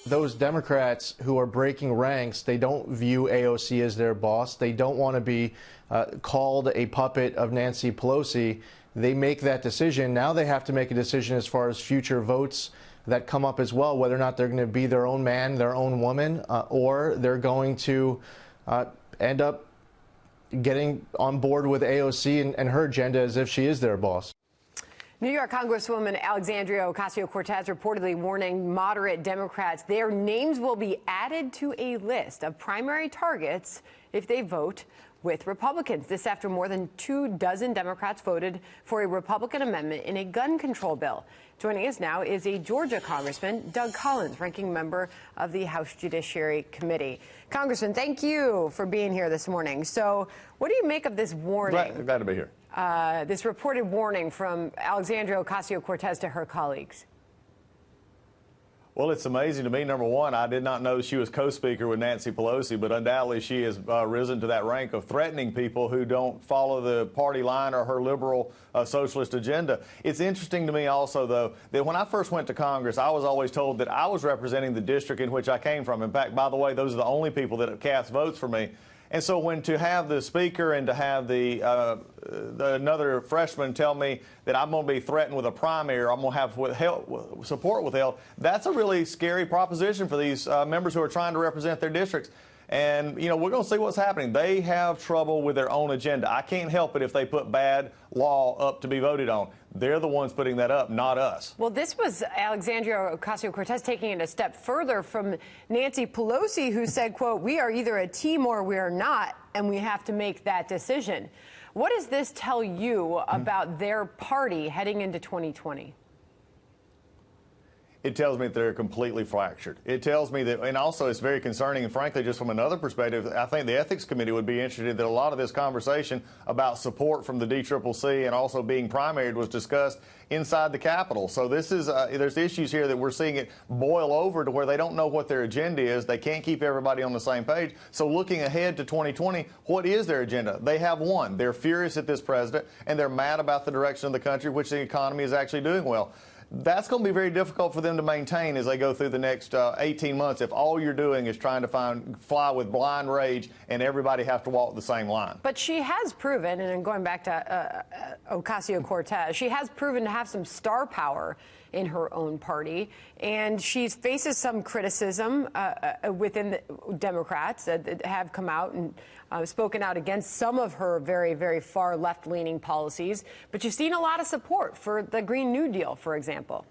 those Democrats who are breaking ranks, they don't view AOC as their boss. They don't want to be called a puppet of Nancy Pelosi. They make that decision. Now they have to make a decision as far as future votes that come up as well, whether or not they're going to be their own man, their own woman, or they're going to end up getting on board with AOC and her agenda as if she is their boss. New York Congresswoman Alexandria Ocasio-Cortez reportedly warning moderate Democrats their names will be added to a list of primary targets if they vote with Republicans. This after more than 24 Democrats voted for a Republican amendment in a gun control bill. Joining us now is a Georgia Congressman, Doug Collins, ranking member of the House Judiciary Committee. Congressman, thank you for being here this morning. So what do you make of this warning? Glad to be here. This reported warning from Alexandria Ocasio-Cortez to her colleagues. Well, it's amazing to me. Number one, I did not know she was co-speaker with Nancy Pelosi, but undoubtedly she has risen to that rank of threatening people who don't follow the party line or her liberal socialist agenda. It's interesting to me also, though, that when I first went to Congress, I was always told that I was representing the district in which I came from. In fact, by the way, those are the only people that have cast votes for me. And so when to have the speaker and to have another freshman tell me that I'm going to be threatened with a primary or I'm going to have support withheld, that's a really scary proposition for these members who are trying to represent their districts. And, you know, we're going to see what's happening. They have trouble with their own agenda. I can't help it if they put bad law up to be voted on. They're the ones putting that up, not us. Well, this was Alexandria Ocasio-Cortez taking it a step further from Nancy Pelosi, who said, quote, "We are either a team or we are not, and we have to make that decision." What does this tell you about their party heading into 2020? It tells me that they're completely fractured. It tells me that, and also it's very concerning, and frankly, just from another perspective, I think the Ethics Committee would be interested that a lot of this conversation about support from the DCCC and also being primaried was discussed inside the Capitol. So this is, there's issues here that we're seeing it boil over to where they don't know what their agenda is. They can't keep everybody on the same page. So looking ahead to 2020, what is their agenda? They have one. They're furious at this president, and they're mad about the direction of the country, which the economy is actually doing well. That's going to be very difficult for them to maintain as they go through the next 18 months if all you're doing is trying to fly with blind rage and everybody have to walk the same line. But she has proven, and going back to Ocasio-Cortez, she has proven to have some star power in her own party, and she faces some criticism within the Democrats that have come out and spoken out against some of her very, very far left-leaning policies. But you've seen a lot of support for the Green New Deal, for example.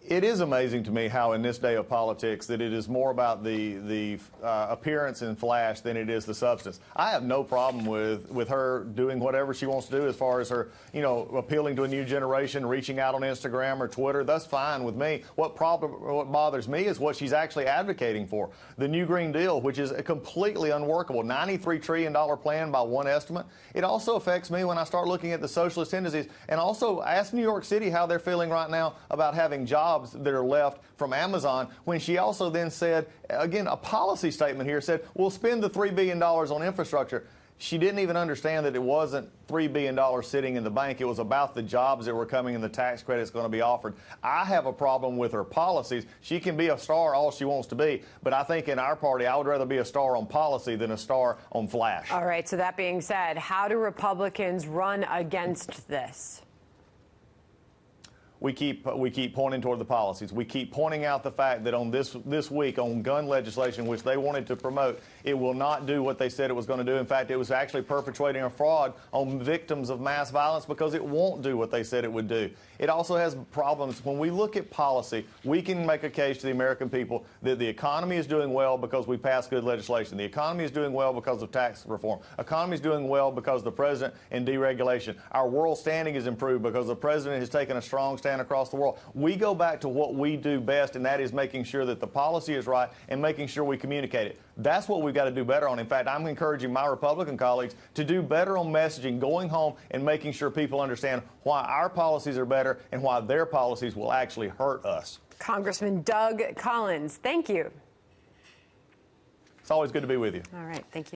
It is amazing to me how in this day of politics that it is more about the appearance and flash than it is the substance. I have no problem with her doing whatever she wants to do as far as her, you know, appealing to a new generation, reaching out on Instagram or Twitter. That's fine with me. What bothers me is what she's actually advocating for. The new Green Deal, which is a completely unworkable $93 trillion plan by one estimate. It also affects me when I start looking at the socialist tendencies and also ask New York City how they're feeling right now about having jobs that are left from Amazon, when she also then said, again, a policy statement here said, we'll spend the $3 billion on infrastructure. She didn't even understand that it wasn't $3 billion sitting in the bank. It was about the jobs that were coming and the tax credits going to be offered. I have a problem with her policies. She can be a star all she wants to be, but I think in our party, I would rather be a star on policy than a star on flash. All right, so that being said, how do Republicans run against this? We keep pointing toward the policies. We keep pointing out the fact that on this week on gun legislation, which they wanted to promote, it will not do what they said it was going to do. In fact, it was actually perpetrating a fraud on victims of mass violence because it won't do what they said it would do. It also has problems. When we look at policy, we can make a case to the American people that the economy is doing well because we passed good legislation. The economy is doing well because of tax reform. The economy is doing well because of the president and deregulation. Our world standing is improved because the president has taken a strong stand across the world. We go back to what we do best, and that is making sure that the policy is right and making sure we communicate it. That's what we've got to do better on. In fact, I'm encouraging my Republican colleagues to do better on messaging, going home and making sure people understand why our policies are better and why their policies will actually hurt us. Congressman Doug Collins, thank you. It's always good to be with you. All right, thank you.